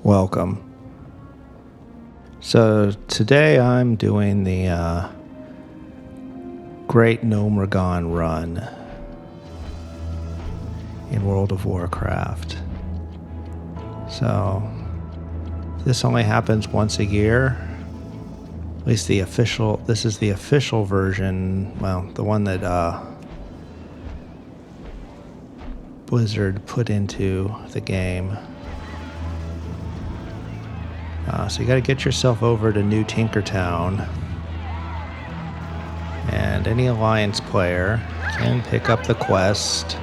Welcome. So today I'm doing the Great Gnomeregan Run in World of Warcraft. So this only happens once a year. At least this is the official version, well, the one that Blizzard put into the game. So you got to get yourself over to New Tinkertown, and any Alliance player can pick up the quest,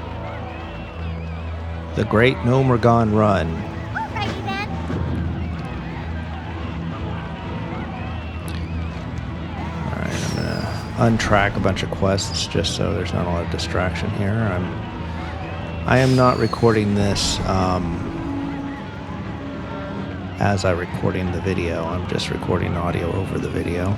the Great Gnomeregan Run. Alrighty then. Alright, I'm going to untrack a bunch of quests just so there's not a lot of distraction here. I am not recording this as I'm recording the video. I'm just recording audio over the video.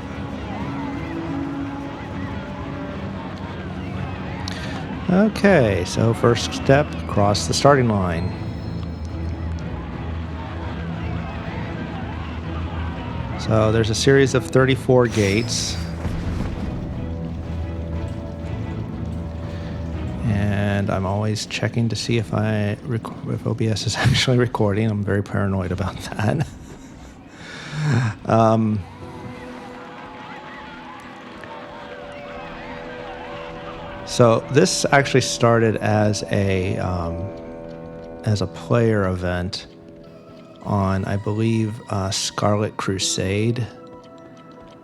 Okay, so first step, cross the starting line. So there's a series of 34 gates. And I'm always checking to see if OBS is actually recording. I'm very paranoid about that. So this actually started as a player event on, I believe, Scarlet Crusade,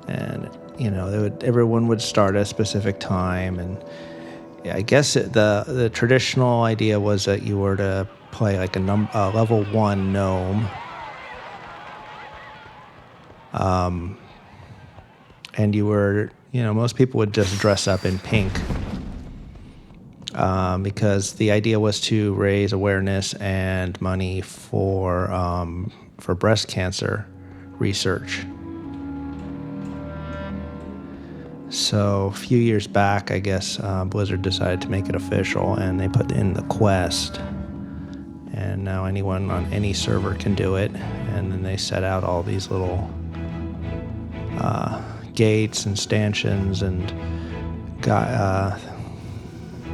and everyone would start at a specific time, and I guess the traditional idea was that you were to play like a level 1 gnome, and you were, most people would just dress up in pink, because the idea was to raise awareness and money for breast cancer research. So a few years back, I guess, Blizzard decided to make it official, and they put in the quest. And now anyone on any server can do it. And then they set out all these little gates and stanchions and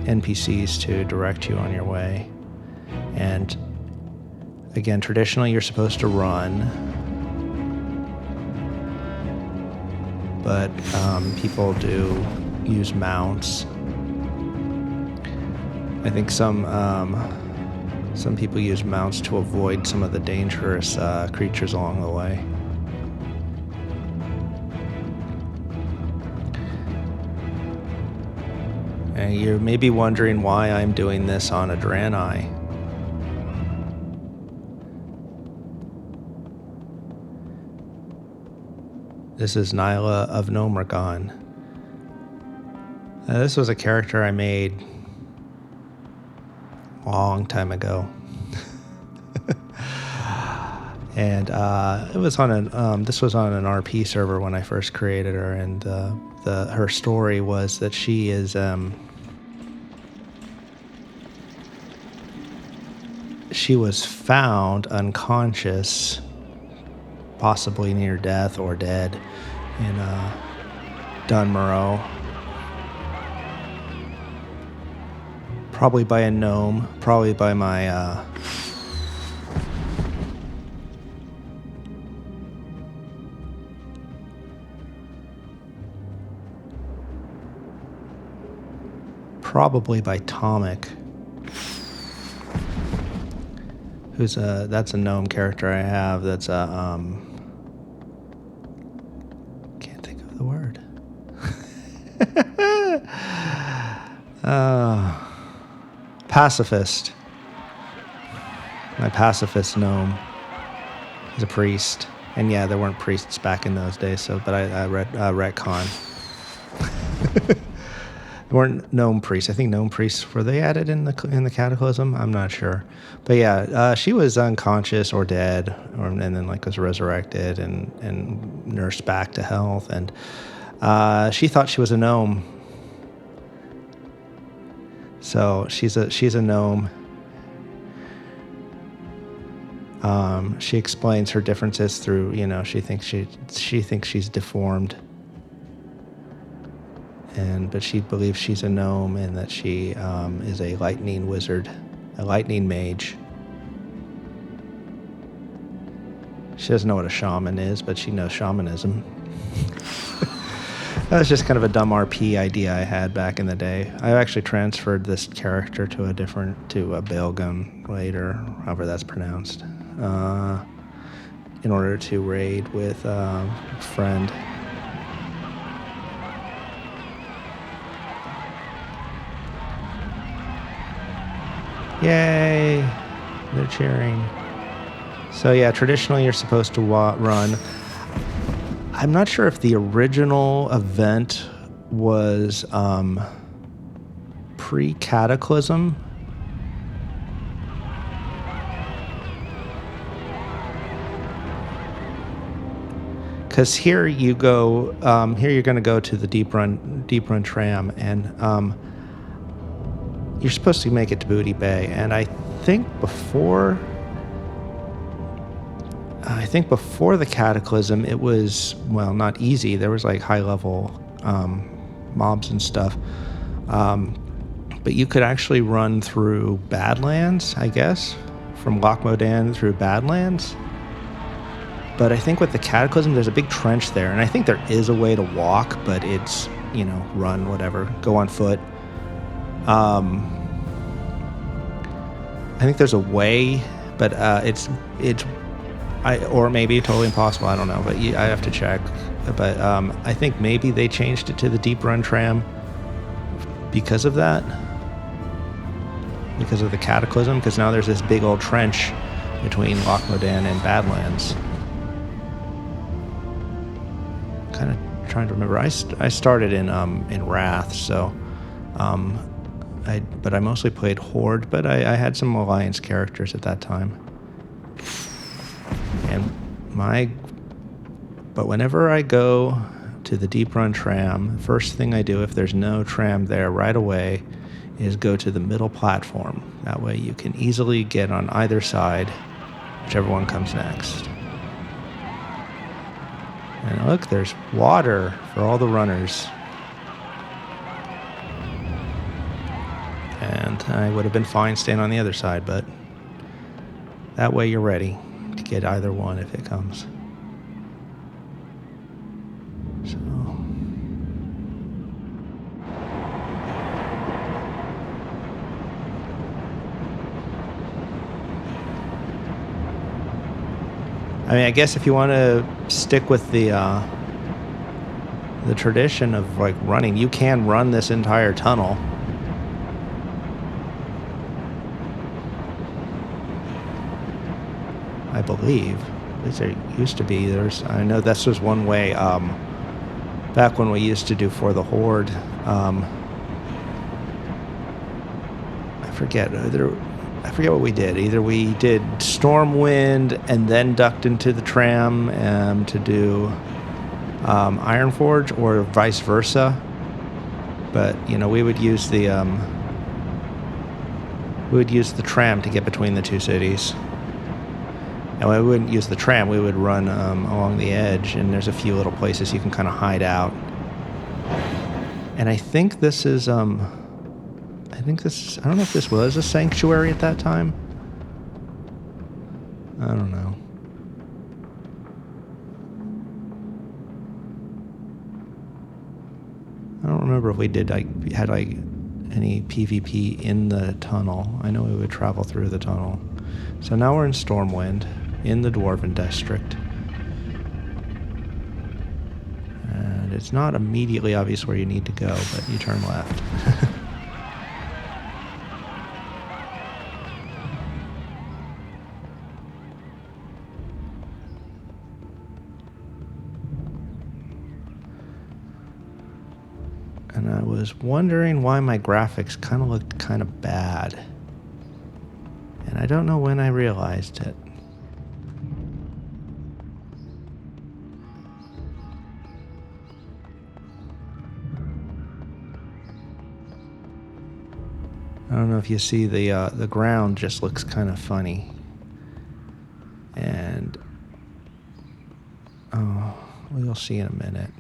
NPCs to direct you on your way. And again, traditionally, you're supposed to run. But people do use mounts. I think some people use mounts to avoid some of the dangerous creatures along the way. And you may be wondering why I'm doing this on a Draenei. This is Nyla of Gnomeregan. This was a character I made a long time ago. And it was on this was on an RP server when I first created her, and her story was that she is she was found unconscious, possibly near death or dead, in Dunmorrow. Probably by a gnome, probably by my probably by Tomic, who's that's a gnome character I have. That's a can't think of the word. Pacifist. My pacifist gnome. He's a priest, and yeah, there weren't priests back in those days. But I read retcon. There weren't gnome priests. I think gnome priests, were they added in the Cataclysm? I'm not sure. But yeah, she was unconscious or dead, and then was resurrected and nursed back to health. And she thought she was a gnome. So she's a gnome. She explains her differences through, she thinks she's deformed, but she believes she's a gnome and that she is a lightning wizard, a lightning mage. She doesn't know what a shaman is, but she knows shamanism. That was just kind of a dumb RP idea I had back in the day. I actually transferred this character to a Bailgun later, however that's pronounced, in order to raid with a friend. Yay! They're cheering. So yeah, traditionally you're supposed to run. I'm not sure if the original event was pre-Cataclysm. Because here you go. Here you're going to go to the deep run tram, and you're supposed to make it to Booty Bay. And I think before the Cataclysm, it was, well, not easy. There was like high-level mobs and stuff. But you could actually run through Badlands, I guess, from Loch Modan through Badlands. But I think with the Cataclysm, there's a big trench there. And I think there is a way to walk, but it's, run, whatever, go on foot. I think there's a way, but or maybe totally impossible. I don't know, but I have to check. But I think maybe they changed it to the deep run tram because of that, because of the Cataclysm. Because now there's this big old trench between Loch Modan and Badlands. Kind of trying to remember. I started in Wrath, so but I mostly played Horde. But I had some Alliance characters at that time. But whenever I go to the deep run tram, first thing I do, if there's no tram there right away, is go to the middle platform. That way you can easily get on either side, whichever one comes next. And look, there's water for all the runners. And I would have been fine staying on the other side, but that way you're ready to get either one if it comes. So I guess if you want to stick with the tradition of like running, you can run this entire tunnel. I believe. At least there used to be. I know this was one way back when we used to do For the Horde. I forget what we did. Either we did Stormwind and then ducked into the tram to do Ironforge, or vice versa. But we would use the tram to get between the two cities. And we wouldn't use the tram. We would run along the edge, and there's a few little places you can kind of hide out. And I think this is I don't know if this was a sanctuary at that time. I don't know. I don't remember if we had any PvP in the tunnel. I know we would travel through the tunnel. So now we're in Stormwind, in the Dwarven District. And it's not immediately obvious where you need to go, but you turn left. And I was wondering why my graphics kind of looked kind of bad. And I don't know when I realized it. I don't know if you see the ground just looks kind of funny. Oh, we'll see in a minute.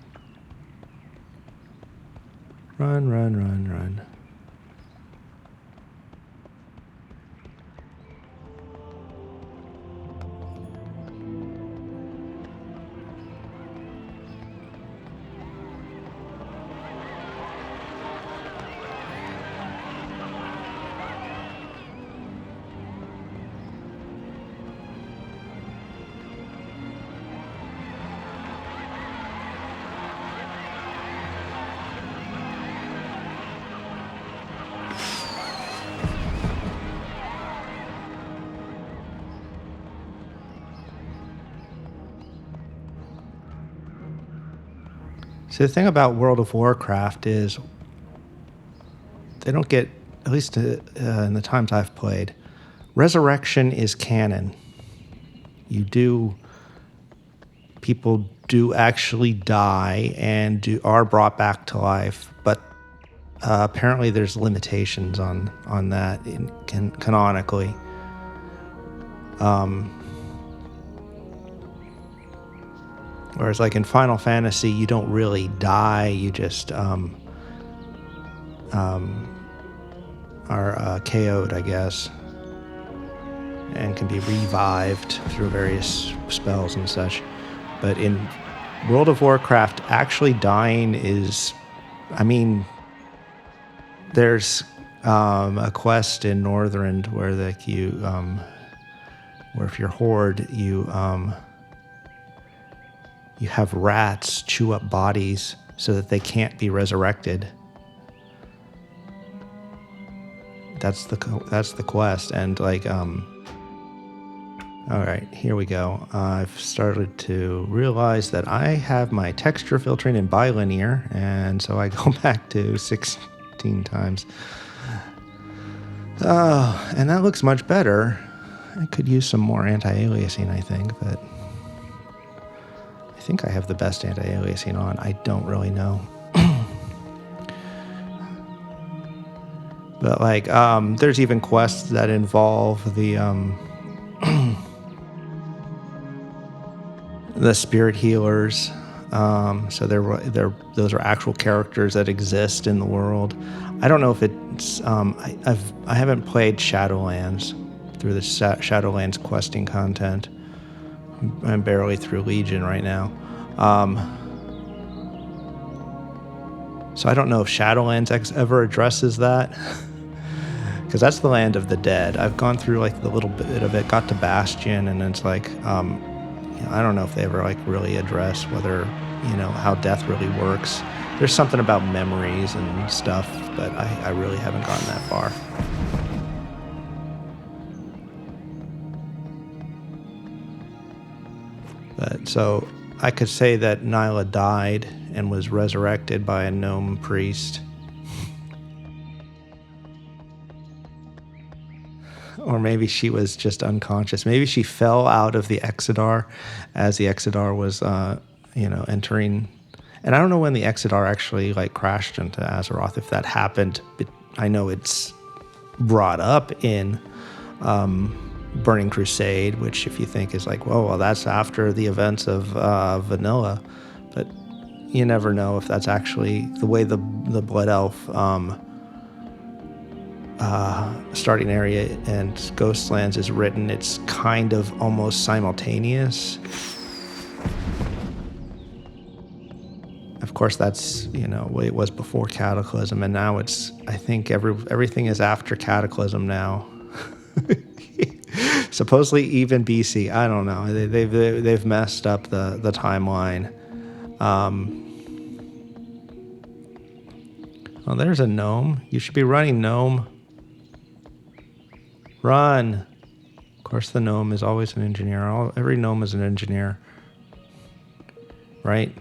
Run, run, run, run. See, the thing about World of Warcraft is they don't get, at least in the times I've played, resurrection is canon. People do actually die and are brought back to life, but apparently there's limitations on that canonically. Whereas like in Final Fantasy, you don't really die, you just are KO'd, I guess, and can be revived through various spells and such. But in World of Warcraft, actually dying is, I mean, there's a quest in Northrend where like where if you're Horde, you have rats chew up bodies so that they can't be resurrected. That's the quest, and like all right, here we go. I've started to realize that I have my texture filtering in bilinear, and so I go back to 16 times. Oh, and that looks much better. I could use some more anti-aliasing, I think, but I think I have the best anti-aliasing on. I don't really know. But like, there's even quests that involve the spirit healers. So those are actual characters that exist in the world. I don't know if it's I haven't played Shadowlands through the Shadowlands questing content. I'm barely through Legion right now. So I don't know if Shadowlands ever addresses that. Because that's the land of the dead. I've gone through like the little bit of it, got to Bastion, and it's like, I don't know if they ever like really address whether, how death really works. There's something about memories and stuff, but I really haven't gotten that far. But so I could say that Nyla died and was resurrected by a gnome priest. Or maybe she was just unconscious. Maybe she fell out of the Exodar as the Exodar was, entering. And I don't know when the Exodar actually like crashed into Azeroth, if that happened. But I know it's brought up in Burning Crusade, which if you think is like, well, that's after the events of Vanilla. But you never know if that's actually the way the Blood Elf starting area and Ghostlands is written. It's kind of almost simultaneous. Of course, that's what it was before Cataclysm, and now it's, I think everything is after Cataclysm now. Supposedly even BC. I don't know. They've messed up the timeline. Oh, there's a gnome. You should be running, gnome. Run. Of course, the gnome is always an engineer. Every gnome is an engineer. Right?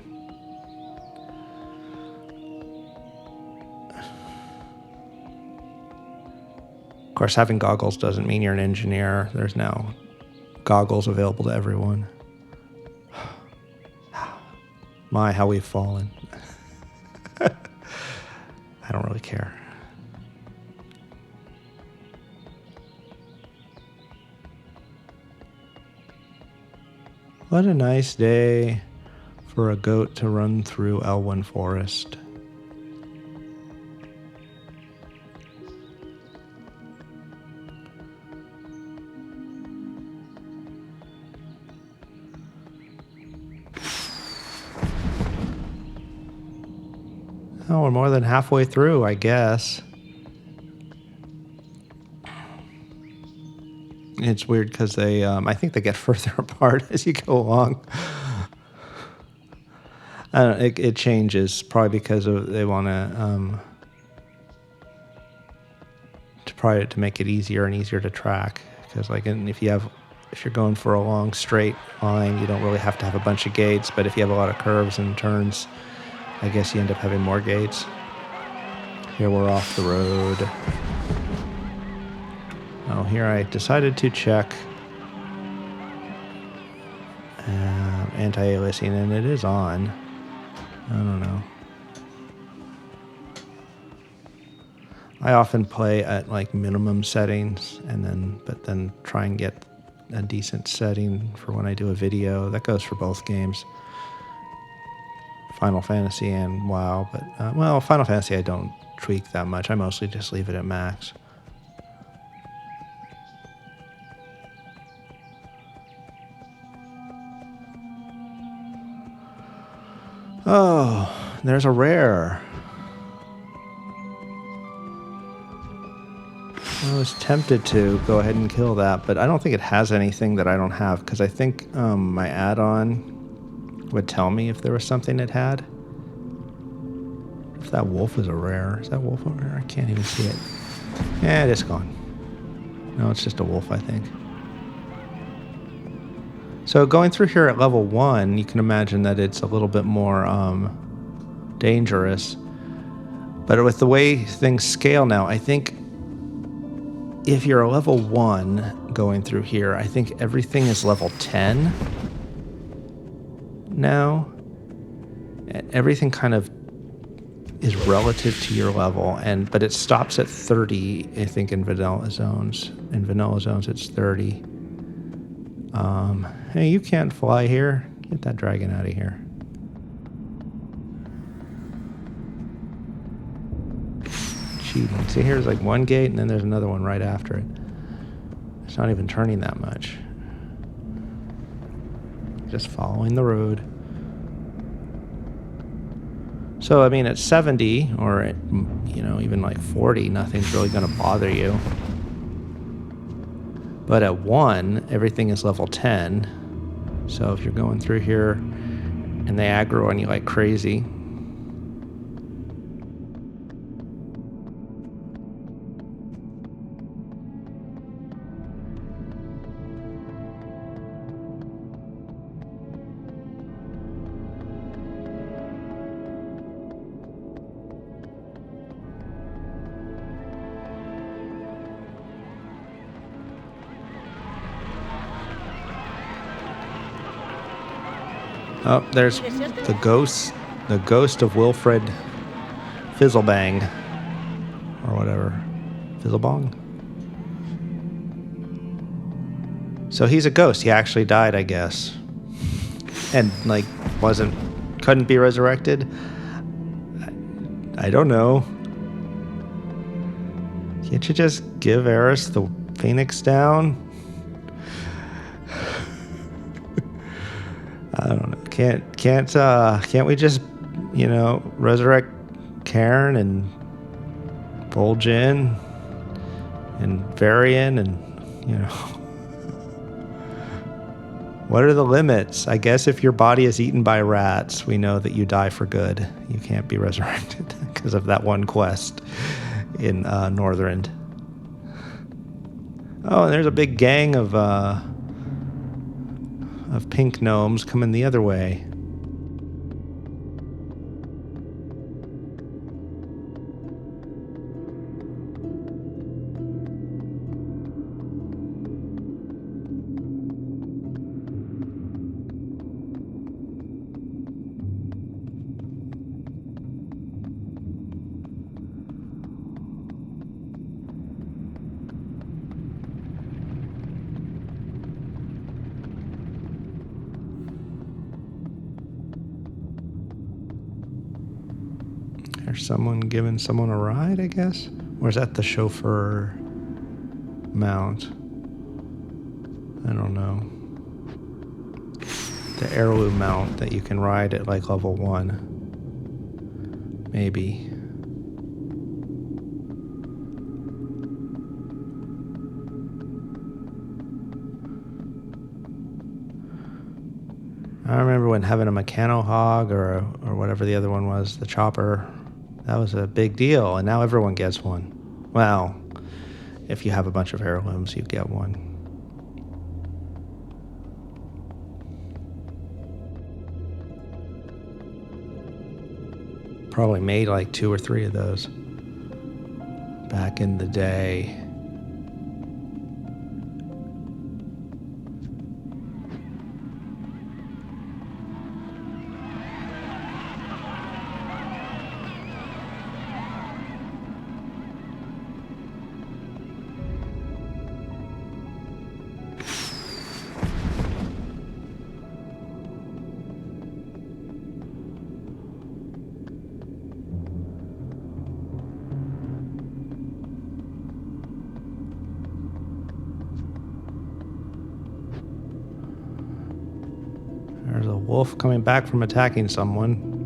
Of course, having goggles doesn't mean you're an engineer. There's now goggles available to everyone. My, how we've fallen. I don't really care. What a nice day. for a goat to run through Elwyn Forest. Oh, we're more than halfway through, I guess. It's weird because they, I think they get further apart as you go along. I don't know, it changes probably because they want to make it easier and easier to track. Because like, if you're going for a long straight line, you don't really have to have a bunch of gates. But if you have a lot of curves and turns, I guess you end up having more gates. Here we're off the road. Oh, here I decided to check anti-aliasing, and it is on. I don't know. I often play at like minimum settings, but then try and get a decent setting for when I do a video. That goes for both games. Final Fantasy and WoW, but Final Fantasy I don't tweak that much. I mostly just leave it at max. Oh, there's a rare. I was tempted to go ahead and kill that, but I don't think it has anything that I don't have, because I think my add-on would tell me if there was something it had. If that wolf is a rare. Is that wolf a rare? I can't even see it. Yeah, it is gone. No, it's just a wolf, I think. So going through here at level 1, you can imagine that it's a little bit more dangerous. But with the way things scale now, I think if you're a level 1 going through here, I think everything is level 10 now. Everything kind of is relative to your level, but it stops at 30, I think, in vanilla zones. In vanilla zones, it's 30. Hey, you can't fly here. Get that dragon out of here. Cheating. See, here's like one gate, and then there's another one right after it. It's not even turning that much. Just following the road. So, I mean, at 70, or at, even like 40, nothing's really going to bother you. But at 1, everything is level 10. So if you're going through here and they aggro on you like crazy, oh, there's the ghost of Wilfred Fizzlebang, or whatever, Fizzlebong. So he's a ghost. He actually died, I guess, and like couldn't be resurrected. I don't know. Can't you just give Eris the Phoenix down? I don't know. Can't we just, resurrect Cairn and Vol'jin and Varian and, what are the limits? I guess if your body is eaten by rats, we know that you die for good. You can't be resurrected because of that one quest in Northrend. Oh, and there's a big gang of pink gnomes coming the other way. There's someone giving someone a ride, I guess? Or is that the chauffeur mount? I don't know. The heirloom mount that you can ride at like level 1. Maybe. I remember when having a mechano hog or whatever the other one was, the chopper, that was a big deal, and now everyone gets one. Well, if you have a bunch of heirlooms, you get one. Probably made like 2 or 3 of those back in the day. There's a wolf coming back from attacking someone.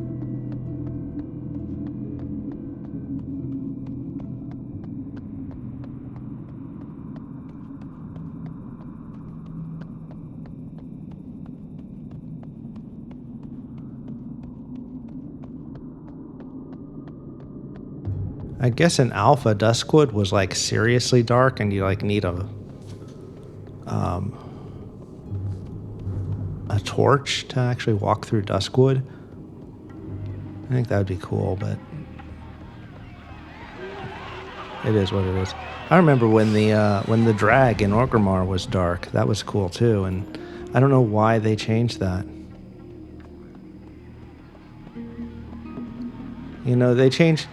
I guess in alpha, Duskwood was like seriously dark, and you like need a torch to actually walk through Duskwood. I think that would be cool, but it is what it is. I remember when the drag in Orgrimmar was dark. That was cool too, and I don't know why they changed that. You know, they changed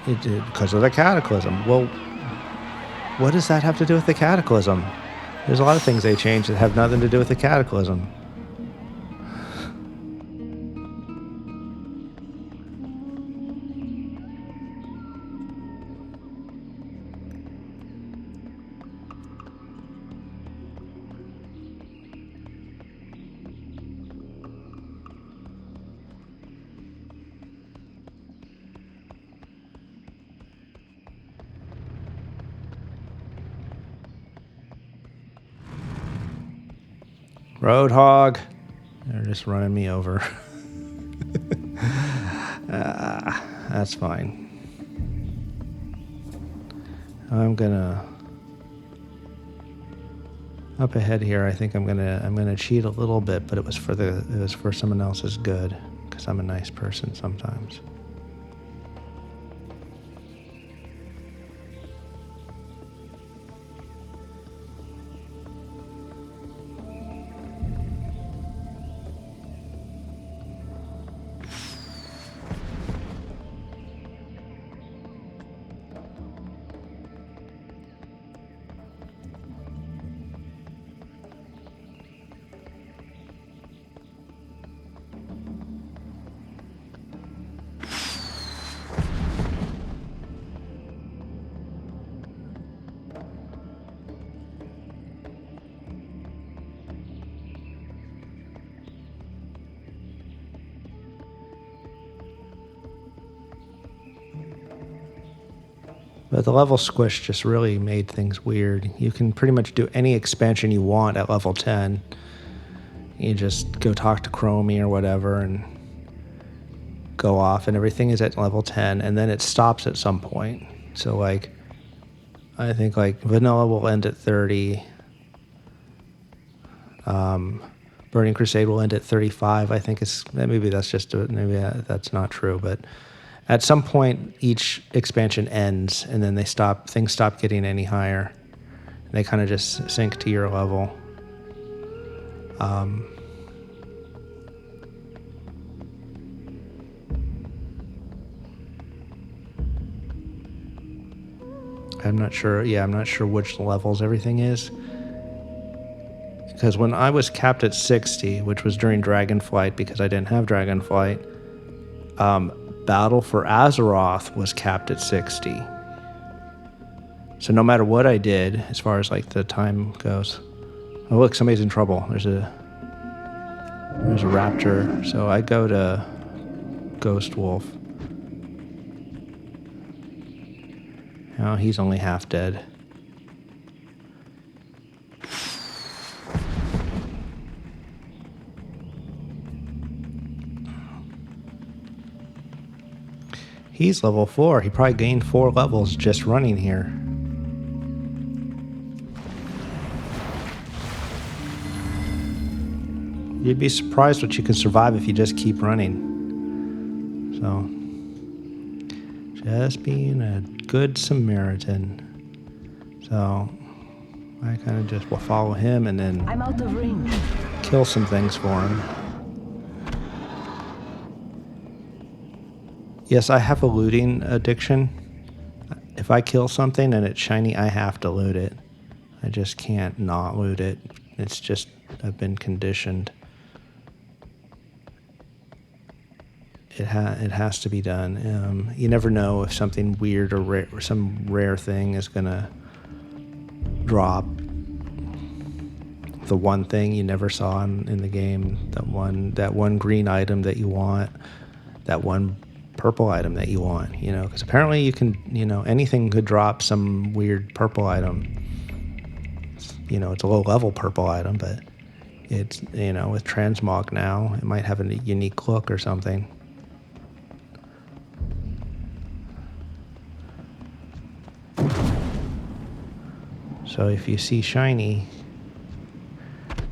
it because of the Cataclysm. Well, what does that have to do with the Cataclysm? There's a lot of things they changed that have nothing to do with the Cataclysm. Roadhog. They're just running me over. That's fine. I'm gonna up ahead here. I think I'm gonna cheat a little bit, but it was for someone else's good, because I'm a nice person sometimes. But the level squish just really made things weird. You can pretty much do any expansion you want at level 10. You just go talk to Chromie or whatever and go off, and everything is at level 10, and then it stops at some point. So like, I think like vanilla will end at 30. Burning Crusade will end at 35. I think maybe that's not true, but at some point each expansion ends, and then things stop getting any higher. They kind of just sink to your level. I'm not sure. Yeah, I'm not sure which levels everything is. Because when I was capped at 60, which was during Dragonflight, because I didn't have Dragonflight, Battle for Azeroth was capped at 60. So no matter what I did, as far as like the time goes. Oh look, somebody's in trouble. There's a raptor. So I go to Ghost Wolf. Oh, he's only half dead. He's level 4. He probably gained 4 levels just running here. You'd be surprised what you can survive if you just keep running. So, just being a good Samaritan. So, I kind of just will follow him and then I'm out of range. Kill some things for him. Yes, I have a looting addiction. If I kill something and it's shiny, I have to loot it. I just can't not loot it. It's just, I've been conditioned. It has to be done. You never know if something weird or rare, or some rare thing is gonna drop. The one thing you never saw in the game, that one green item that you want, that one purple item that you want, you know, because apparently you can, you know, anything could drop some weird purple item. You know, it's a low level purple item, but it's, you know, with transmog now, it might have a unique look or something. So if you see shiny,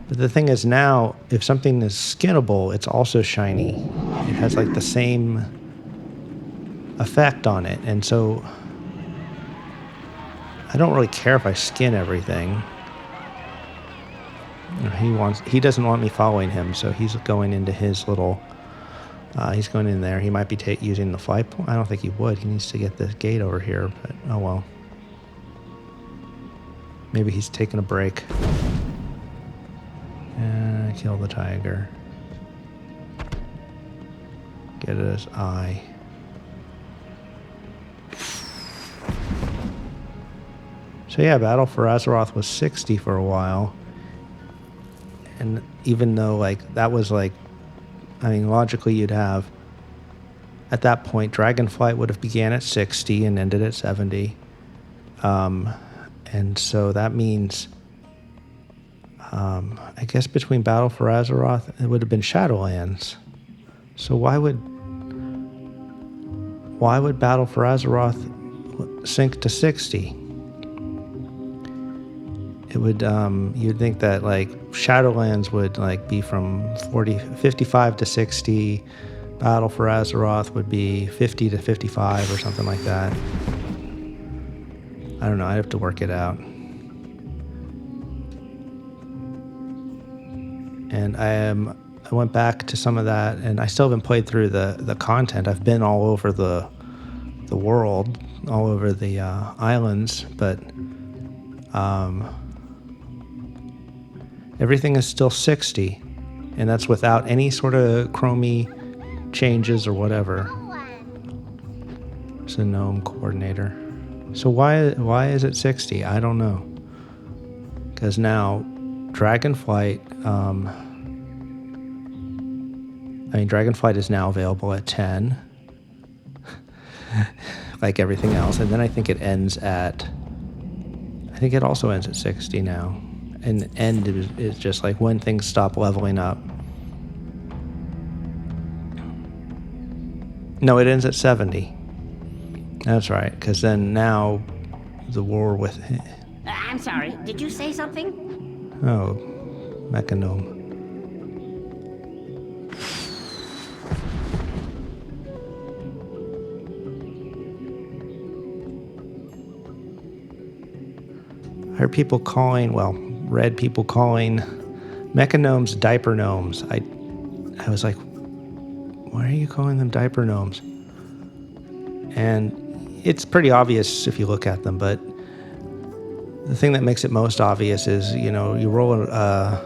but the thing is now, if something is skinnable, it's also shiny. It has like the same effect on it, and so I don't really care if I skin everything. He doesn't want me following him, so he's going into his little. He's going in there. He might be using the fly point. I don't think he would. He needs to get this gate over here, but oh well. Maybe he's taking a break. And kill the tiger. Get his eye. So yeah, Battle for Azeroth was 60 for a while. And even though like that was like, I mean, logically you'd have, at that point, Dragonflight would have began at 60 and ended at 70. And so that means, I guess between Battle for Azeroth, it would have been Shadowlands. So why would Battle for Azeroth sink to 60? It would, you'd think that like Shadowlands would like be from 55 to 60. Battle for Azeroth would be 50 to 55 or something like that. I don't know, I'd have to work it out. And I went back to some of that, and I still haven't played through the content. I've been all over the world, all over the islands, but everything is still 60, and that's without any sort of chromie changes or whatever. It's a Gnome coordinator. So why is it 60? I don't know. Because now Dragonflight, Dragonflight is now available at 10, like everything else, and then I think it also ends at 60 now. And the end is just like when things stop leveling up. No, it ends at 70. That's right, because then now the war with... I'm sorry, did you say something? Oh, Mecha Gnome. I heard people calling, read people calling Mecha Gnomes diaper gnomes. I was like, why are you calling them diaper gnomes? And it's pretty obvious if you look at them, but the thing that makes it most obvious is, you know, you roll a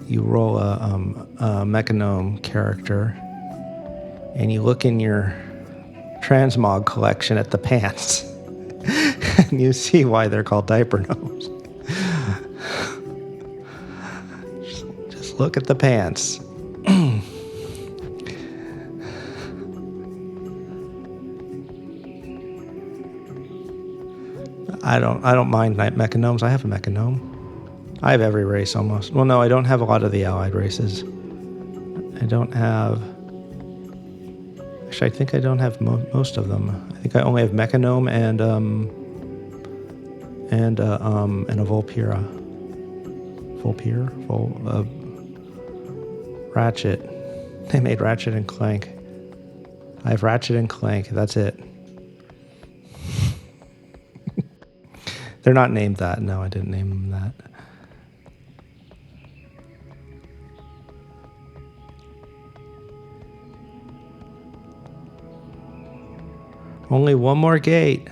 Mecha Gnome character, and you look in your transmog collection at the pants, and you see why they're called diaper gnomes. Just look at the pants. I don't mind mecha gnomes. I have a mecha gnome. I have every race almost. Well, no, I don't have a lot of the allied races. I don't have. Actually, I think I don't have most of them. I think I only have mecha gnome and a Volpira. Ratchet. They made Ratchet and Clank. I have Ratchet and Clank. That's it. They're not named that. No, I didn't name them that. Only one more gate.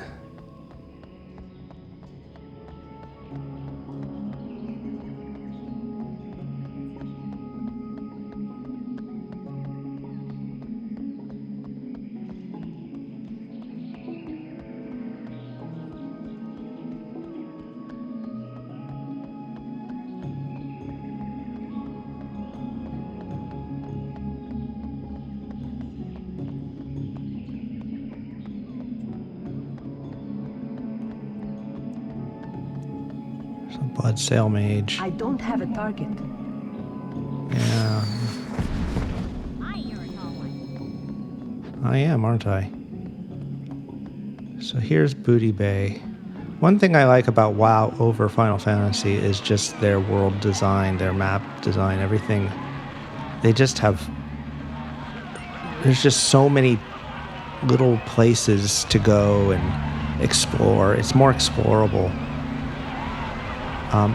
Blood Sail Mage. I don't have a target. Yeah. I am, aren't I? So here's Booty Bay. One thing I like about WoW over Final Fantasy is just their world design, their map design, everything. They just have... There's just so many little places to go and explore. It's more explorable.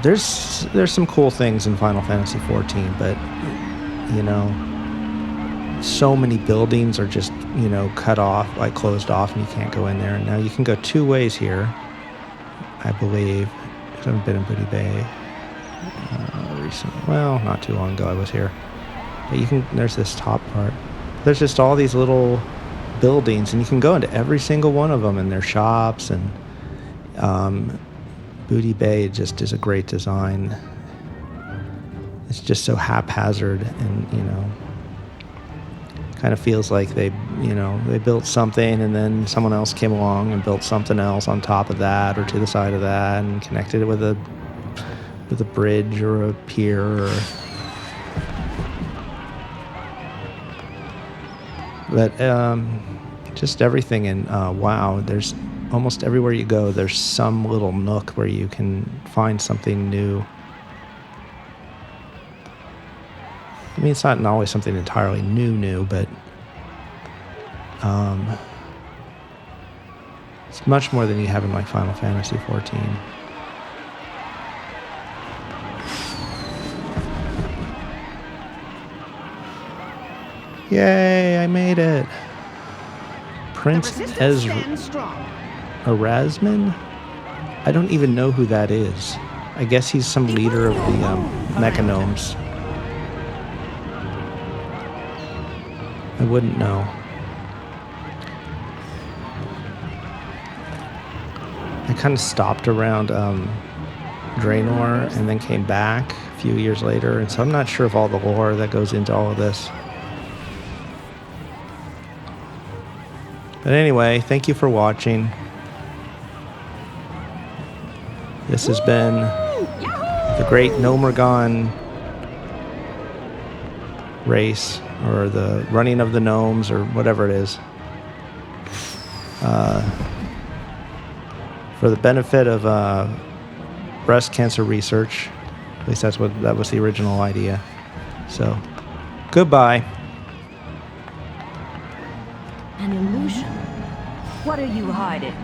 There's some cool things in Final Fantasy XIV, but, you know, so many buildings are just, you know, cut off, like closed off, and you can't go in there. And now you can go two ways here, I believe. I haven't been in Booty Bay recently. Well, not too long ago I was here. But you can, there's this top part. There's just all these little buildings, and you can go into every single one of them, and their shops, and Booty Bay just is a great design. It's just so haphazard, and, you know, kind of feels like they built something and then someone else came along and built something else on top of that or to the side of that and connected it with a bridge or a pier or... But just everything in WoW, there's almost everywhere you go, there's some little nook where you can find something new. I mean, it's not always something entirely new, but it's much more than you have in like Final Fantasy XIV. Yay, I made it. Prince Erasmin? I don't even know who that is. I guess he's some leader of the Mecha Gnomes. I wouldn't know. I kind of stopped around Draenor and then came back a few years later, and so I'm not sure of all the lore that goes into all of this. But anyway, thank you for watching. This has been the Great Gnomeregan race, or the running of the gnomes, or whatever it is. For the benefit of breast cancer research. At least that was the original idea. So, goodbye. An illusion? What are you hiding?